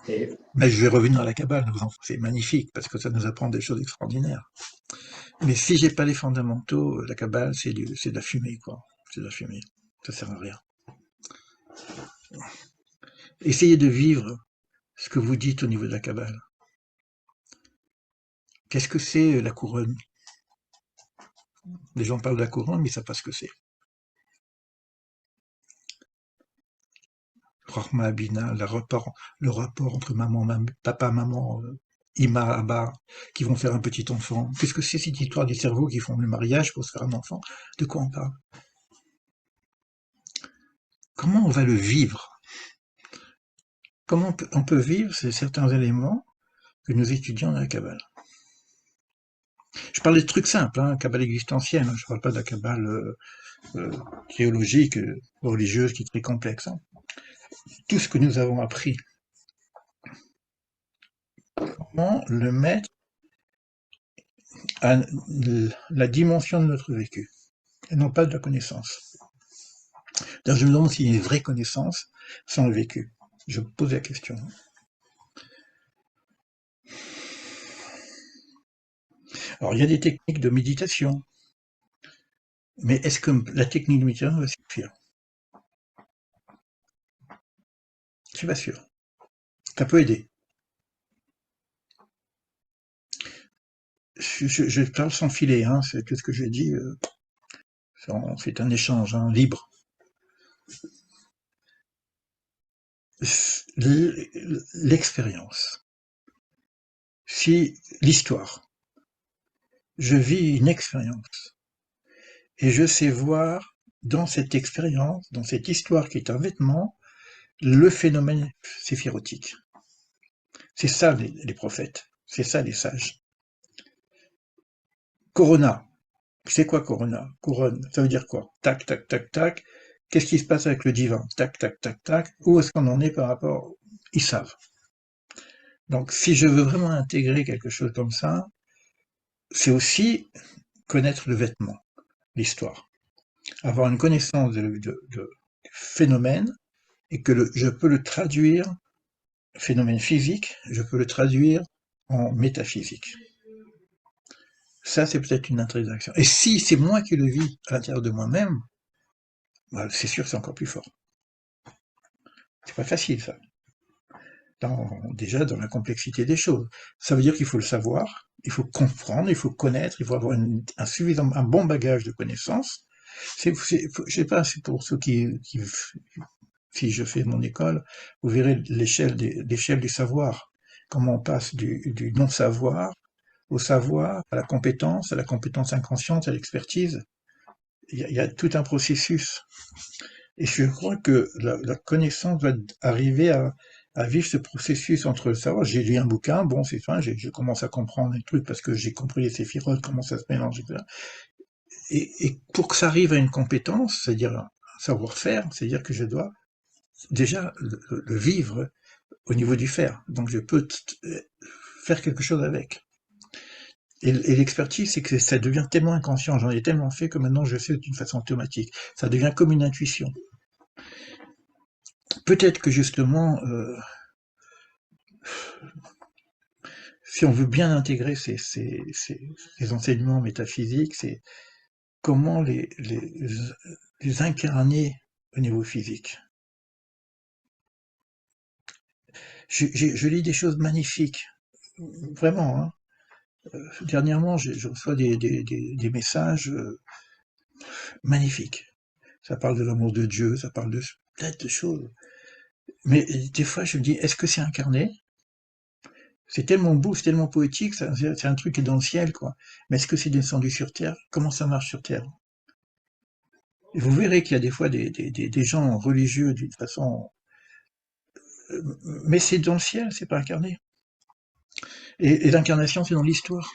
Et Mais je vais revenir à la Kabbale, c'est magnifique, parce que ça nous apprend des choses extraordinaires. Mais si j'ai pas les fondamentaux, la Kabbale, c'est de la fumée, quoi. C'est de la fumée. Ça sert à rien. Essayez de vivre ce que vous dites au niveau de la Kabbale. Qu'est-ce que c'est la couronne? Les gens parlent de la couronne, mais ils savent pas ce que c'est. Rahma Abina, le rapport entre papa, maman, Ima, Abba, qui vont faire un petit enfant. Qu'est-ce que c'est cette histoire du cerveau qui font le mariage pour se faire un enfant? De quoi on parle? Comment on va le vivre? Comment on peut vivre certains éléments que nous étudions dans la Kabbale? Je parle des trucs simples, hein, Kabbale existentielle, hein, je parle pas de la Kabbale euh, théologique, religieuse, qui est très complexe. Hein. Tout ce que nous avons appris, comment le mettre à la dimension de notre vécu, et non pas de la connaissance. D'ailleurs, je me demande s'il y a une vraie connaissance sans le vécu. Je pose la question. Alors, il y a des techniques de méditation, mais est-ce que la technique de méditation va suffire? Je suis pas sûr. Ça peut aider. Je parle sans filet, hein, c'est tout ce que j'ai dit. C'est un échange hein, libre. L'expérience. Si l'histoire, je vis une expérience et je sais voir dans cette expérience, dans cette histoire qui est un vêtement, le phénomène séphirotique. C'est ça les prophètes, c'est ça les sages. Corona, c'est quoi Corona? Couronne, ça veut dire quoi? Tac, tac, tac, tac. Qu'est-ce qui se passe avec le divin? Tac, tac, tac, tac. Où est-ce qu'on en est par rapport? Ils savent. Donc, si je veux vraiment intégrer quelque chose comme ça, c'est aussi connaître le vêtement, l'histoire. Avoir une connaissance du phénomène et que je peux le traduire, phénomène physique, je peux le traduire en métaphysique. Ça, c'est peut-être une interaction. Et si c'est moi qui le vis à l'intérieur de moi-même, bah, c'est sûr que c'est encore plus fort. C'est pas facile, ça. Déjà, dans la complexité des choses. Ça veut dire qu'il faut le savoir, il faut comprendre, il faut connaître, il faut avoir un bon bagage de connaissances. Je sais pas, c'est pour ceux si je fais mon école, vous verrez l'échelle du savoir. Comment on passe du non-savoir au savoir, à la compétence inconsciente, à l'expertise. Il y a tout un processus. Et je crois que la connaissance va arriver à vivre ce processus entre le savoir. J'ai lu un bouquin, bon, c'est fin, je commence à comprendre les trucs parce que j'ai compris les séphirotes, comment ça se mélange, etc. Et pour que ça arrive à une compétence, c'est-à-dire un savoir-faire, c'est-à-dire que je dois déjà le vivre au niveau du faire. Donc je peux faire quelque chose avec. Et l'expertise, c'est que ça devient tellement inconscient, j'en ai tellement fait que maintenant je sais d'une façon automatique. Ça devient comme une intuition. Peut-être que justement, si on veut bien intégrer ces enseignements métaphysiques, c'est comment les incarner au niveau physique. Je lis des choses magnifiques, vraiment. Hein. Dernièrement, je reçois des messages magnifiques. Ça parle de l'amour de Dieu, ça parle de plein de choses. Mais des fois, je me dis, est-ce que c'est incarné? C'est tellement beau, c'est tellement poétique, c'est un truc qui est dans le ciel, quoi. Mais est-ce que c'est descendu sur Terre? Comment ça marche sur Terre? Et vous verrez qu'il y a des fois des gens religieux d'une façon... mais c'est dans le ciel, c'est pas incarné. Et l'incarnation, c'est dans l'histoire.